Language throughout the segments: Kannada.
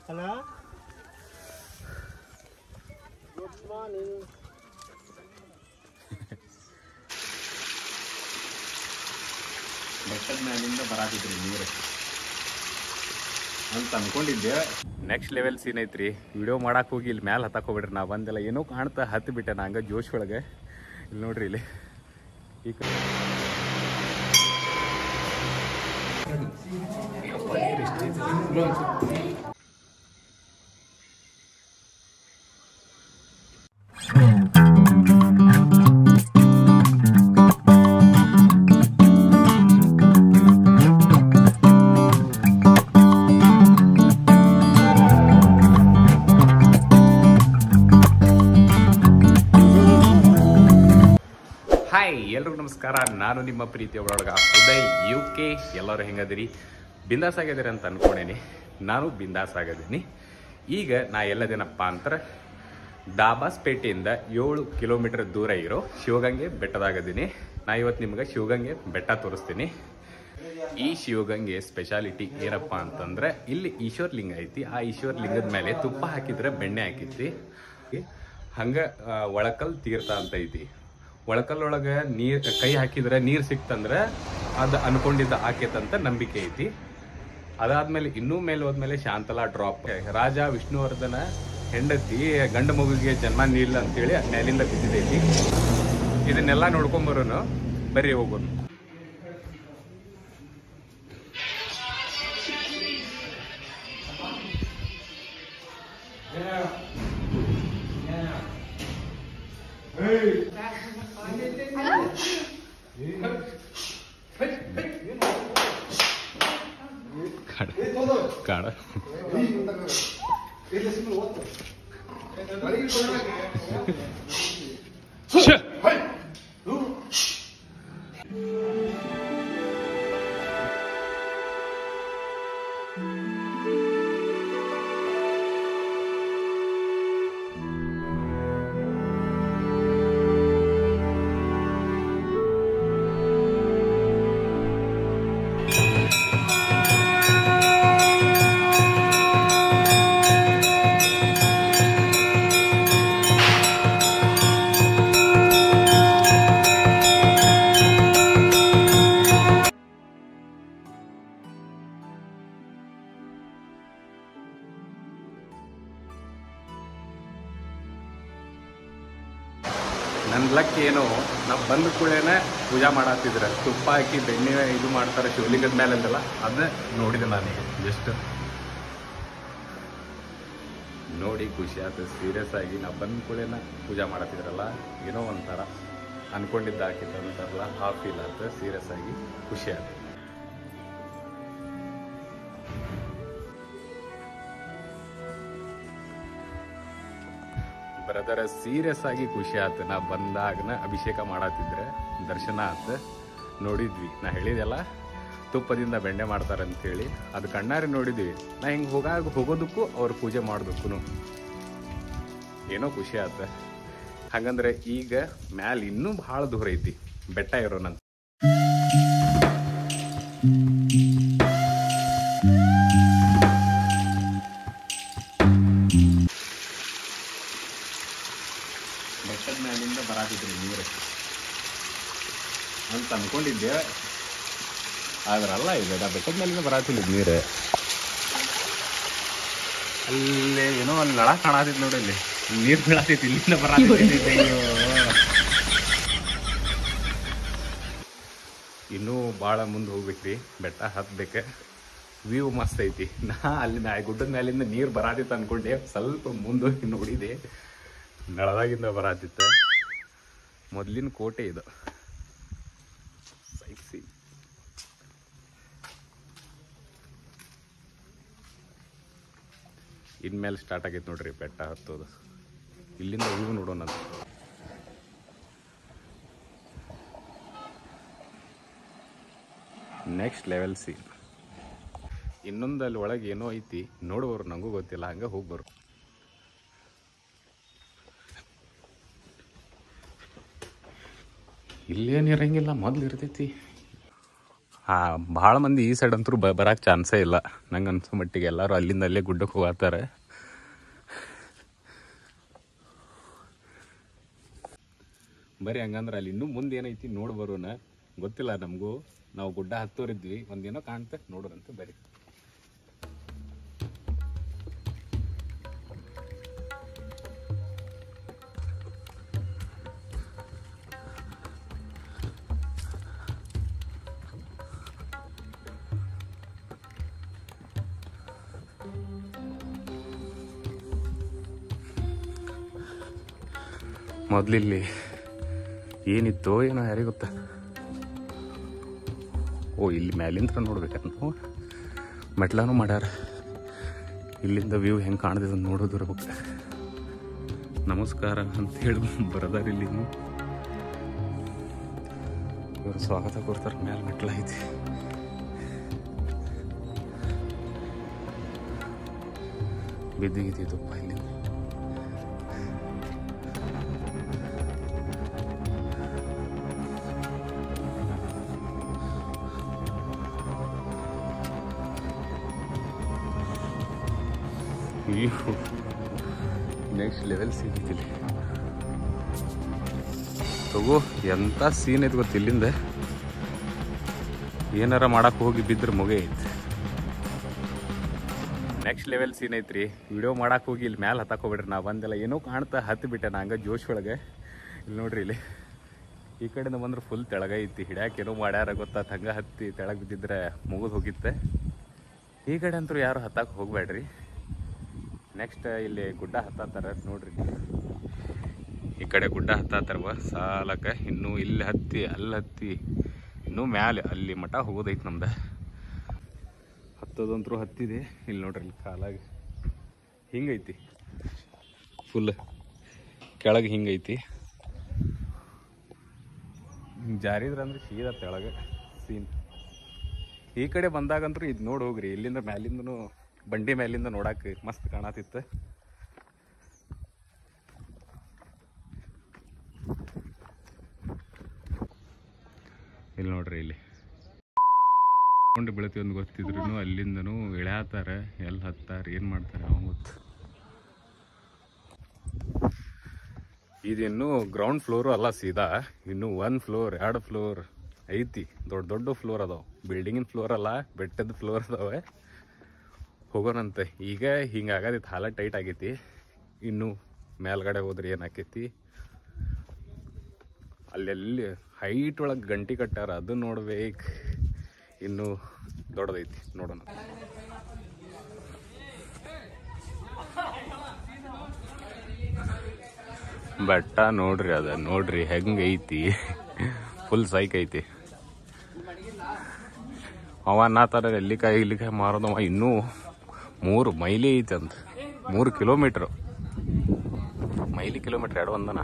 Hello, good morning. ಬೆಟ್ಟದ ಮೇಲಿಂದ ಬರಾತಿದ್ರಿ ನೀರು ಅಂತ ಅನ್ಕೊಂಡಿದ್ದೆ. ನೆಕ್ಸ್ಟ್ ಲೆವೆಲ್ ಸೀನ್ ಐತ್ರಿ. ವಿಡಿಯೋ ಮಾಡಕ್ಕೆ ಹೋಗಿ ಇಲ್ಲಿ ಮ್ಯಾಲೆ ಹತ್ತಕ್ಕೆ ಹೋಗ್ಬಿಡ್ರಿ. ನಾ ಬಂದೆಲ್ಲ ಏನೋ ಕಾಣ್ತಾ ಹತ್ತು ಬಿಟ್ಟೆ ನಾ ಹಂಗೆ ಜೋಶ್ ಒಳಗೆ. ಇಲ್ಲಿ ನೋಡ್ರಿ, ಇಲ್ಲಿ ಈ ಹಾಯ್ ಎಲ್ರಿಗೂ ನಮಸ್ಕಾರ. ನಾನು ನಿಮ್ಮ ಪ್ರೀತಿಯ ಒಳಗ ಉದಯ್ UK. ಎಲ್ಲರೂ ಹೆಂಗದಿರಿ? ಬಿಂದಾಸ್ ಆಗಿದ್ದೀರಿ ಅಂತ ಅನ್ಕೊಂಡೇನಿ. ನಾನು ಬಿಂದಾಸ್ ಆಗಿದ್ದೀನಿ. ಈಗ ನಾ ಎಲ್ಲದೇನಪ್ಪ ಅಂತಾರೆ ಡಾಬಾಸ್ಪೇಟೆಯಿಂದ 7 ಕಿಲೋಮೀಟರ್ ದೂರ ಇರೋ ಶಿವಗಂಗೆ ಬೆಟ್ಟದಾಗದೀನಿ. ನಾ ಇವತ್ತು ನಿಮ್ಗೆ ಶಿವಗಂಗೆ ಬೆಟ್ಟ ತೋರಿಸ್ತೀನಿ. ಈ ಶಿವಗಂಗೆ ಸ್ಪೆಷಾಲಿಟಿ ಏನಪ್ಪ ಅಂತಂದ್ರೆ ಇಲ್ಲಿ ಈಶ್ವರಲಿಂಗ ಐತಿ. ಆ ಈಶ್ವರಲಿಂಗದ ಮೇಲೆ ತುಪ್ಪ ಹಾಕಿದ್ರೆ ಬೆಣ್ಣೆ ಹಾಕಿತಿ. ಹಂಗ ಒಳಕಲ್ ತೀರ್ಥ ಅಂತ ಐತಿ. ಒಳಕಲ್ಲೊಳಗೆ ನೀರು ಕೈ ಹಾಕಿದ್ರೆ ನೀರು ಸಿಕ್ತಂದ್ರೆ ಅದು ಅನ್ಕೊಂಡಿದ್ದ ಆಕೇತಂತ ನಂಬಿಕೆ ಐತಿ. ಅದಾದ್ಮೇಲೆ ಇನ್ನೂ ಮೇಲೆ ಹೋದ್ಮೇಲೆ ಶಾಂತಲಾ ಡ್ರಾಪ್. ರಾಜ ವಿಷ್ಣುವರ್ಧನ ಹೆಂಡತಿ ಗಂಡ ಮಗುವಿಗೆ ಜನ್ಮ ನೀಡಿಲ್ಲ ಅಂತೇಳಿ ಮೇಲಿಂದ ಬಿದ್ದಿದೈತಿ. ಇದನ್ನೆಲ್ಲ ನೋಡ್ಕೊಂಬರೋನು ಬರ್ರಿ ಹೋಗೋನು. ಕಾಡ ನನ್ನ ಲಕ್ ಏನೋ ನಾವು ಬಂದ ಕೂಡೇನೆ ಪೂಜಾ ಮಾಡತ್ತಿದ್ರೆ ತುಪ್ಪ ಹಾಕಿ ಬೆಣ್ಣೆ ಇದು ಮಾಡ್ತಾರೆ ಶಿವಲಿಂಗದ ಮೇಲೆ ಅಂದಲ್ಲ, ಅದನ್ನ ನೋಡಿದೆ ನಾನೀಗ. ಜಸ್ಟ್ ನೋಡಿ ಖುಷಿ ಆಯ್ತು. ಸೀರಿಯಸ್ ಆಗಿ ನಾವು ಬಂದ ಕೂಡೇನ ಪೂಜಾ ಮಾಡತ್ತಿದ್ರಲ್ಲ, ಏನೋ ಒಂಥರ ಅನ್ಕೊಂಡಿದ್ದ ಹಾಕಿತ್ತು ಅಂತಾರಲ್ಲ, ಆ ಫೀಲ್ ಆಯ್ತು. ಸೀರಿಯಸ್ ಆಗಿ ಖುಷಿ ಆಯ್ತು. ಬ್ರದರ್ ಸೀರಿಯಸ್ ಆಗಿ ಖುಷಿ ಆಯ್ತು. ನಾ ಬಂದಾಗನ ಅಭಿಷೇಕ ಮಾಡತ್ತಿದ್ರೆ ದರ್ಶನ ಆಯ್ತು, ನೋಡಿದ್ವಿ. ನಾ ಹೇಳಿದೆಲ್ಲ ತುಪ್ಪದಿಂದ ಬೆಣ್ಣೆ ಮಾಡ್ತಾರೆ ಅಂತೇಳಿ, ಅದು ಕಣ್ಣಾರೆ ನೋಡಿದ್ವಿ. ನಾ ಹಿಂಗೆ ಹೋಗೋದಕ್ಕೂ ಅವ್ರ ಪೂಜೆ ಮಾಡೋದಕ್ಕೂ ಏನೋ ಖುಷಿ ಆಯ್ತು. ಹಾಗಂದ್ರೆ ಈಗ ಮ್ಯಾಲ ಇನ್ನೂ ಭಾಳ ದೂರ ಐತಿ ಬೆಟ್ಟ ಇರೋನಂತ. ಬೆಟ್ಟದ ಮೇಲಿಂದ ಬರಾತಿದ್ರಿ ನೀರು ಅಂತ ಅನ್ಕೊಂಡಿದ್ದೆ, ಆದ್ರಲ್ಲ ಈಗ ಬೆಟ್ಟದ ಮೇಲಿಂದ ಬರಾತಿಲ್ಲ ನೀರು. ಅಲ್ಲೇ ಏನೋ ಅಲ್ಲಿ ನಳ ಕಾಣತಿದ್ ನೋಡಿ, ಅಲ್ಲಿ ನೀರು ಬೀಳತೈತಿ, ಇಲ್ಲಿಂದ ಬರಾತೈತಿ. ಇನ್ನೂ ಭಾಳ ಮುಂದೆ ಹೋಗ್ಬೇಕ್ರಿ, ಬೆಟ್ಟ ಹತ್ಬೇಕು. ವ್ಯೂ ಮಸ್ತ್ ಐತಿ. ನಾ ಅಲ್ಲಿ ಗುಡ್ಡದ ಮೇಲಿಂದ ನೀರು ಬರಾತಿತ್ತು ಅನ್ಕೊಂಡೆ. ಸ್ವಲ್ಪ ಮುಂದೆ ಹೋಗಿ ನೋಡಿದೆ, ನಳದಾಗಿಂದ ಬರಾತಿತ್ತು. ಮೊದಲಿನ ಕೋಟೆ ಇದು. ಸೈಕ್ಸಿ ಇನ್ಮೇಲೆ ಸ್ಟಾರ್ಟ್ ಆಗೈತೆ ನೋಡ್ರಿ ಬೆಟ್ಟ ಹತ್ತೋದು. ಇಲ್ಲಿಂದ ವ್ಯೂ ನೋಡೋಣ. Next level C. ಇನ್ನೊಂದು ಅಲ್ಲಿ ಒಳಗೆ ಏನೋ ಐತಿ, ನೋಡುವವ್ರು ನನಗೂ ಗೊತ್ತಿಲ್ಲ, ಹಂಗೆ ಹೋಗ್ಬರು. ಇಲ್ಲೇನು ಇರಂಗಿಲ್ಲ, ಮೊದ್ಲು ಇರ್ತೈತಿ. ಭಾಳ ಮಂದಿ ಈ ಸೈಡ್ ಅಂತೂ ಬರೋಕ್ಕೆ ಚಾನ್ಸೇ ಇಲ್ಲ ನಂಗೆ ಅನ್ಸೋ ಮಟ್ಟಿಗೆ. ಎಲ್ಲರೂ ಅಲ್ಲಿಂದ ಅಲ್ಲೇ ಗುಡ್ಡಕ್ಕೆ ಹೋಗ್ತಾರೆ. ಬರೀ ಹಂಗಂದ್ರೆ ಅಲ್ಲಿ ಇನ್ನೂ ಮುಂದೆ ಏನೈತಿ ನೋಡಿ ಬರೋಣ, ಗೊತ್ತಿಲ್ಲ ನಮಗೂ. ನಾವು ಗುಡ್ಡ ಹತ್ತೋರಿದ್ವಿ, ಒಂದೇನೋ ಕಾಣ್ತೆ ನೋಡೋರಂತೆ ಬರೀ. ಮೊದಲಿಲ್ಲಿ ಏನಿತ್ತೋ ಏನೋ ಯಾರಿಗೆ ಗೊತ್ತಾ. ಓ, ಇಲ್ಲಿ ಮ್ಯಾಲಿಂದ ನೋಡ್ಬೇಕಂತ ನಾವು ಮೆಟ್ಲಾನು ಮಾಡ್ಯಾರ. ಇಲ್ಲಿಂದ ವ್ಯೂ ಹೆಂಗೆ ಕಾಣ್ತದೆ ಅಂತ ನೋಡೋದು ಇರ್ಬೇಕು. ನಮಸ್ಕಾರ ಅಂತ ಹೇಳಿ ಬರದಾರ ಇಲ್ಲಿ. ಇವರು ಸ್ವಾಗತ ಕೊಡ್ತಾರೆ. ಮ್ಯಾಲೆ ಮೆಟ್ಲ ಐತಿ. ಬಿದ್ದಿಗಿದ್ದಿದ್ದಪ್ಪ ಇಲ್ಲಿ. ನೆಕ್ಸ್ಟ್ ಲೆವೆಲ್ ಸೀನ್ ಐತಿಲ್ಲಿ. ತಗೋ, ಎಂಥ ಸೀನ್ ಐತಿ ಗೊತ್ತು. ಇಲ್ಲಿಂದ ಏನಾರ ಮಾಡಕ್ಕೆ ಹೋಗಿ ಬಿದ್ರೆ ಮುಗೇ ಐತಿ. ನೆಕ್ಸ್ಟ್ ಲೆವೆಲ್ ಸೀನ್ ಐತ್ರಿ. ವಿಡಿಯೋ ಮಾಡಕ್ಕೆ ಹೋಗಿ ಇಲ್ಲಿ ಮ್ಯಾಲೆ ಹತ್ತಕ್ಕೆ ಹೋಗ್ಬಿಡ್ರಿ. ನಾ ಬಂದೆಲ್ಲ ಏನೋ ಕಾಣ್ತಾ ಹತ್ತಿ ಬಿಟ್ಟೆ ನಾ ಹಂಗೆ ಜೋಶ್ ಒಳಗೆ. ಇಲ್ಲಿ ನೋಡ್ರಿ, ಇಲ್ಲಿ ಈ ಕಡೆಯಿಂದ ಬಂದ್ರೆ ಫುಲ್ ತೆಳಗೈತಿ. ಹಿಡ್ಯಾಕೆ ಏನೋ ಮಾಡ್ಯಾರ ಗೊತ್ತಾತ. ಹಂಗೆ ಹತ್ತಿ ತೆಳಗೆ ಬಿದ್ದಿದ್ರೆ ಮುಗಿದು ಹೋಗಿತ್ತೆ. ಈ ಕಡೆ ಅಂತೂ ಯಾರು ಹತ್ತಕ್ಕೆ ಹೋಗ್ಬೇಡ್ರಿ. ನೆಕ್ಸ್ಟ್ ಇಲ್ಲಿ ಗುಡ್ಡ ಹತ್ತಾರ ನೋಡ್ರಿ. ಈ ಕಡೆ ಗುಡ್ಡ ಹತ್ತಾರವ ಸಾಲಕ್ಕೆ. ಇನ್ನೂ ಇಲ್ಲಿ ಹತ್ತಿ ಅಲ್ಲಿ ಹತ್ತಿ ಇನ್ನೂ ಮ್ಯಾಲೆ ಅಲ್ಲಿ ಮಠ ಹೋಗೋದೈತಿ ನಮ್ದು. ಹತ್ತೋದಂತರೂ ಹತ್ತಿದೆ. ಇಲ್ಲಿ ನೋಡ್ರಿ, ಇಲ್ಲಿ ಕಾಲಾಗಿ ಹಿಂಗೈತಿ. ಫುಲ್ ಕೆಳಗೆ ಹಿಂಗೈತಿ. ಜಾರಿದ್ರೆ ಅಂದ್ರೆ ಸೀದಾ ತೆಳಗೆ ಸೀನ್. ಈ ಕಡೆ ಬಂದಾಗಂತೂ ಇದು ನೋಡಿ ಹೋಗ್ರಿ. ಇಲ್ಲಿಂದ ಮ್ಯಾಲಿಂದನೂ ಬಂಡಿ ಮೇಲಿಂದ ನೋಡಕ್ಕೆ ಮಸ್ತ್ ಕಾಣತಿತ್ತು. ಇಲ್ಲಿ ನೋಡ್ರಿ, ಇಲ್ಲಿ ಕೊಂಡು ಬೀಳ್ತೀವಿ ಅಂತ ಗೊತ್ತಿದ್ರು ಅಲ್ಲಿಂದನೂ ಇಳ್ಯಾತಾರೆ. ಎಲ್ಲಿ ಹತ್ತಾರೆ, ಏನು ಮಾಡ್ತಾರೆ ಅವ್ನು ಗೊತ್ತು. ಇದಿನ್ನೂ ಗ್ರೌಂಡ್ ಫ್ಲೋರು ಅಲ್ಲ, ಸೀದಾ ಇನ್ನೂ 1 ಫ್ಲೋರ್ 2 ಫ್ಲೋರ್ ಐತಿ. ದೊಡ್ಡ ದೊಡ್ಡ ಫ್ಲೋರ್ ಅದಾವೆ. ಬಿಲ್ಡಿಂಗಿನ ಫ್ಲೋರ್ ಅಲ್ಲ, ಬೆಟ್ಟದ ಫ್ಲೋರ್ ಅದಾವೆ. ಹೋಗೋಣಂತೆ. ಈಗ ಹಿಂಗಾಗದೈತಿ, ಹಾಲ ಟೈಟ್ ಆಗೈತಿ. ಇನ್ನು ಮೇಲ್ಗಡೆ ಹೋದ್ರೆ ಏನಾಕೈತಿ. ಅಲ್ಲೆಲ್ಲಿ ಹೈಟ್ ಒಳಗೆ ಗಂಟಿ ಕಟ್ಟಾರ, ಅದು ನೋಡ್ಬೇಕು. ಇನ್ನೂ ದೊಡ್ಡದೈತಿ, ನೋಡೋಣ. ಬೆಟ್ಟ ನೋಡ್ರಿ, ಅದ ನೋಡ್ರಿ ಹೆಂಗೈತಿ. ಫುಲ್ ಸೈಕ್ ಐತಿ. ಅವ ನಾತಾರ ಎಲ್ಲಿಕಾಯಿ ಇಲ್ಲಿಕಾಯಿ ಮಾರೋದವ. ಇನ್ನೂ 3 ಮೈಲಿ ಐತಿ ಅಂತ. 3 ಕಿಲೋಮೀಟ್ರು. ಮೈಲಿ ಕಿಲೋಮೀಟ್ರ್ 2 ಒಂದನ.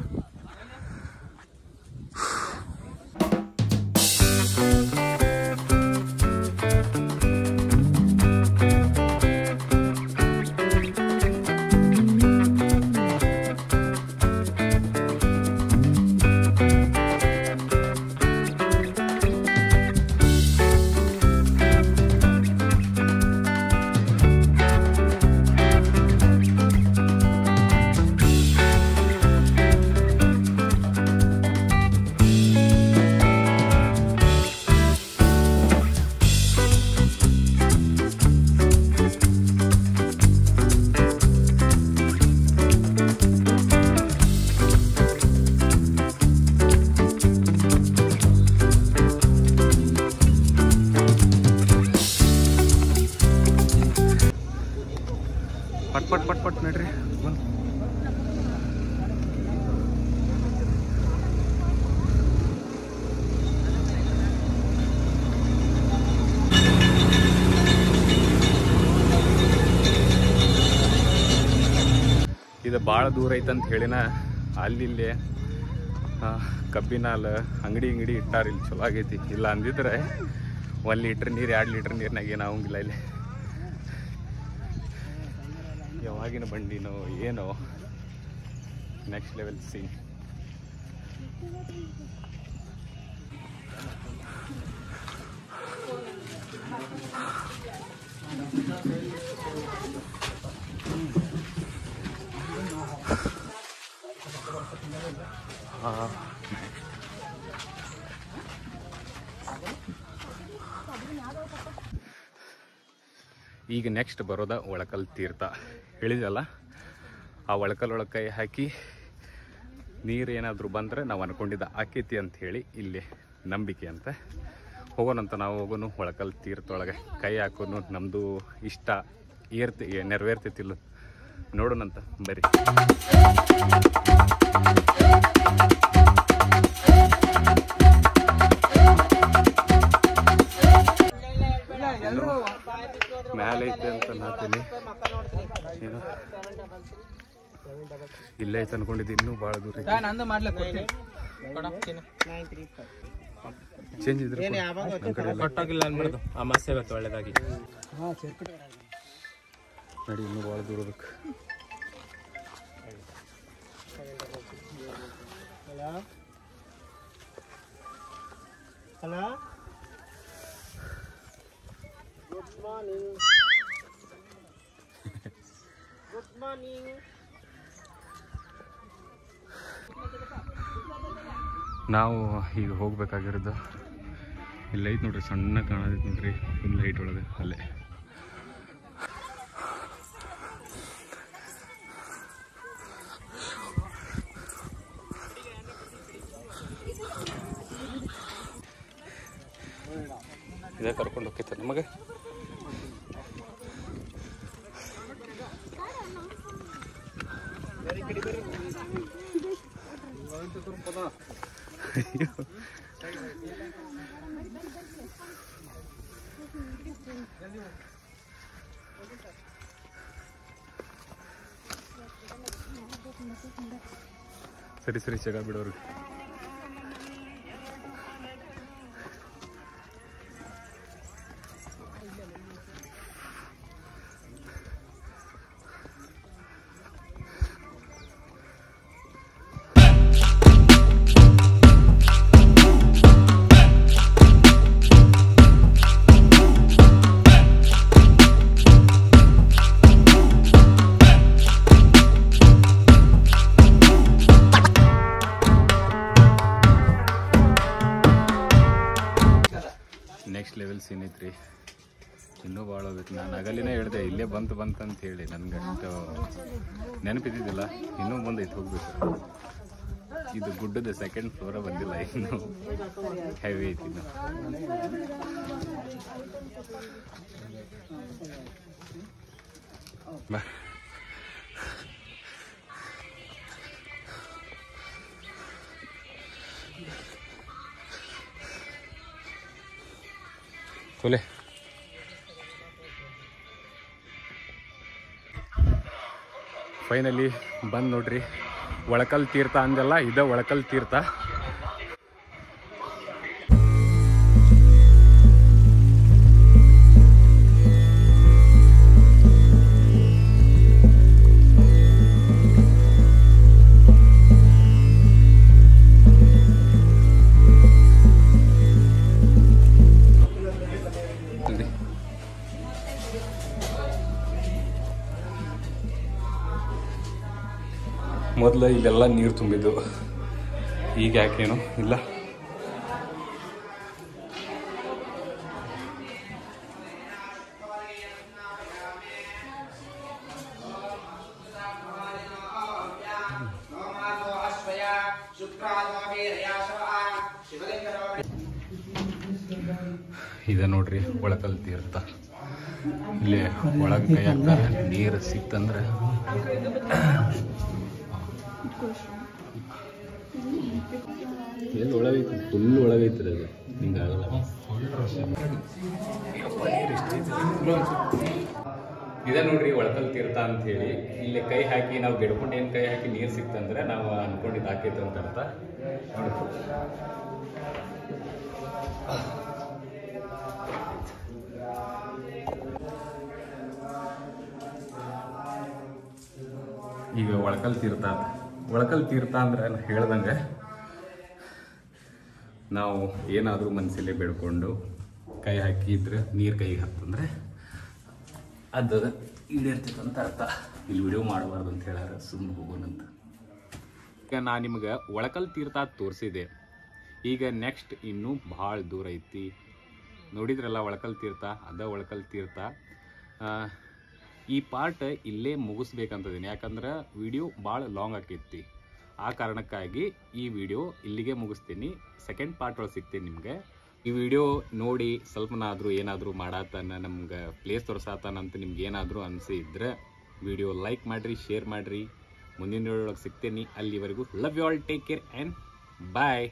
ಪಟ್ ನಡ್ರಿ. ಇದು ಭಾಳ ದೂರ ಐತಂತ ಹೇಳಿನ ಅಲ್ಲಿ ಕಬ್ಬಿನ ಹಾಲು ಅಂಗಡಿ ಇಟ್ಟಾರ. ಇಲ್ಲಿ ಚಲೋ ಆಗೈತಿ. ಇಲ್ಲ ಅಂದಿದ್ರೆ 1 ಲೀಟ್ರ್ ನೀರು 2 ಲೀಟ್ರ್ ನೀರ್ನಾಗ ಏನು ಆಗಂಗಿಲ್ಲ. ಇಲ್ಲಿ ಯಾವಾಗಿನ ಬಂಡಿನೋ ಏನೋ. Next level scene. ಈಗ ನೆಕ್ಸ್ಟ್ ಬರೋದ ಒಳಕಲ್ ತೀರ್ಥ ಹೇಳಿದಲ್ಲ, ಆ ಒಳಕಲ್ ಕೈ ಹಾಕಿ ನೀರು ಏನಾದರೂ ಬಂದರೆ ನಾವು ಅನ್ಕೊಂಡಿದ್ದ ಆಕೈತಿ ಅಂತ ಹೇಳಿ ಇಲ್ಲಿ ನಂಬಿಕೆ ಅಂತ. ಹೋಗೋಣಂತ ನಾವು ಹೋಗೋನು ಒಳಕಲ್ ತೀರ್ಥೊಳಗೆ ಕೈ ಹಾಕೋನು, ನಮ್ಮದು ಇಷ್ಟ ನೆರವೇರ್ತೈತಿಲ್ಲ ನೋಡೋಣಂತ ಬರ್ರಿ. ಮ್ಯಾಲೆ ಐತೆ ಅಂತ ನಾತೀನಿ, ಏನು ಇಲ್ಲೇ ಐತೆ ಅನ್ಕೊಂಡಿದ್ದೆ, ಇನ್ನೂ ಭಾಳ ದೂರ ಚೇಂಜ್ ಇದ್ರೆ ಕೊಟ್ಟಾಗಿಲ್ಲ ಅನ್ಬಾರ್ದು. ಅಮಾಸೆ ಇವತ್ತು ಒಳ್ಳೇದಾಗಿ ನಡಿ, ಇನ್ನೂ ಭಾಳ ದೂರ ಅದಕ್ಕೆ. Hello, good morning. Good morning. ನಾವು ಈಗ ಹೋಗ್ಬೇಕಾಗಿರೋದು ಇಲ್ಲ ಐತೆ ನೋಡ್ರಿ, ಸಣ್ಣ ಕಾಣತೈತೆ ನೋಡ್ರಿ, ಫುಲ್ ಲೈಟ್ ಒಳಗೆ ಅಲ್ಲೇ. ಇದೇ ಕರ್ಕೊಂಡು ಹೋಗ್ತೈತೆ ನಮಗೆ. ಸರಿ ಸರಿ, ಜಾಗ ಬಿಡೋರು. ನೆಕ್ಸ್ಟ್ ಲೆವೆಲ್ ಸೀನ್ ಐತ್ರಿ, ಇನ್ನೂ ಭಾಳ ಹೋಗ್ಬೇಕು. ನಾನು ಆಗಲಿನೇ ಹೇಳಿದೆ ಇಲ್ಲೇ ಬಂತಂತ ಹೇಳಿ, ನನಗೆ ಅಷ್ಟು ನೆನಪಿದ್ದಿದ್ದಿಲ್ಲ. ಇನ್ನೂ ಮುಂದೈತೆ ಹೋಗ್ಬೇಕು. ಇದು ಗುಡ್ಡದ ಸೆಕೆಂಡ್ ಫ್ಲೋರ ಬಂದಿಲ್ಲ, ಇನ್ನು ಹೆವಿ ಐತಿ. ಇನ್ನು ಬಾ, ತೊಲೆ. ಫೈನಲಿ ಬಂದು ನೋಡ್ರಿ, ಒಳಕಲ್ ತೀರ್ಥ ಅಂದೆಲ್ಲ ಇದ ಒಳಕಲ್ ತೀರ್ಥ. ಮೊದಲು ಇಲ್ಲೆಲ್ಲ ನೀರು ತುಂಬಿದ್ದು, ಈಗ ಯಾಕೇನು ಇಲ್ಲ. ಇದ ನೋಡ್ರಿ ಒಳಕಲ್ ತೀರ್ಥ. ಇಲ್ಲಿ ಒಳಗೆ ಕೈ ಹಾಕ್ತಾರೆ, ನೀರು ಸಿಕ್ತಂದ್ರೆ ಎಲ್ಲಿ ಒಳಗೈತಿ, ಫುಲ್ ಒಳಗೈತಿ ಅದು, ಹಿಂಗಾಗಲ್ಲ. ಇದ ನೋಡ್ರಿ ಒಳಕಲ್ ತೀರ್ಥ ಅಂತ ಹೇಳಿ. ಇಲ್ಲಿ ಕೈ ಹಾಕಿ ನಾವು ಗಿಡ್ಕೊಂಡು ಏನು ಕೈ ಹಾಕಿ ನೀರು ಸಿಕ್ತಂದ್ರೆ ನಾವು ಅನ್ಕೊಂಡಿದ್ದು ಹಾಕೈತೆ ಅಂತ ಅರ್ಥ. ಈಗ ಒಳಕಲ್ ತೀರ್ಥ ಅಂದ್ರೆ ಹೇಳ್ದಂಗೆ ನಾವು ಏನಾದರೂ ಮನಸ್ಸಲ್ಲೇ ಬೇಡ್ಕೊಂಡು ಕೈ ಹಾಕಿದ್ರೆ ನೀರು ಕೈಗೆ ಹತ್ತಂದ್ರೆ ಅದು ಈಡೇರ್ತೈತೆ ಅಂತ ಅರ್ಥ. ಇಲ್ಲಿ ವಿಡಿಯೋ ಮಾಡಬಾರ್ದು ಅಂತ ಹೇಳಾರ, ಸುಮ್ಮನೆ ಹೋಗೋಣಂತ. ಈಗ ನಾನು ನಿಮ್ಗೆ ಒಳಕಲ್ ತೀರ್ಥ ತೋರಿಸಿದೆ. ಈಗ ನೆಕ್ಸ್ಟ್ ಇನ್ನೂ ಭಾಳ ದೂರ ಐತಿ. ನೋಡಿದ್ರಲ್ಲ ಒಳಕಲ್ ತೀರ್ಥ, ಒಳಕಲ್ ತೀರ್ಥ. ಈ ಪಾರ್ಟ್ ಇಲ್ಲೇ ಮುಗಿಸ್ಬೇಕಂತದೀನಿ, ಯಾಕಂದ್ರೆ ವಿಡಿಯೋ ಭಾಳ ಲಾಂಗ್ ಆಕೈತಿ. ಆ ಕಾರಣಕ್ಕಾಗಿ ಈ ವಿಡಿಯೋ ಇಲ್ಲಿಗೆ ಮುಗಿಸ್ತೀನಿ. ಸೆಕೆಂಡ್ ಪಾರ್ಟ್ ಒಳಗೆ ಸಿಗ್ತೀನಿ ನಿಮಗೆ. ಈ ವಿಡಿಯೋ ನೋಡಿ ಸ್ವಲ್ಪನಾದರೂ ಏನಾದರೂ ಮಾಡಾತಾನ, ನಮ್ಗೆ ಪ್ಲೇಸ್ ತೋರಿಸಾತಾನಂತ ನಿಮ್ಗೆ ಏನಾದರೂ ಅನಿಸಿದ್ರೆ ವಿಡಿಯೋ ಲೈಕ್ ಮಾಡಿರಿ, ಶೇರ್ ಮಾಡಿರಿ. ಮುಂದಿನ ವಿಡಿಯೋ ಒಳಗೆ ಸಿಗ್ತೀನಿ. ಅಲ್ಲಿವರೆಗೂ love you all, take care and bye.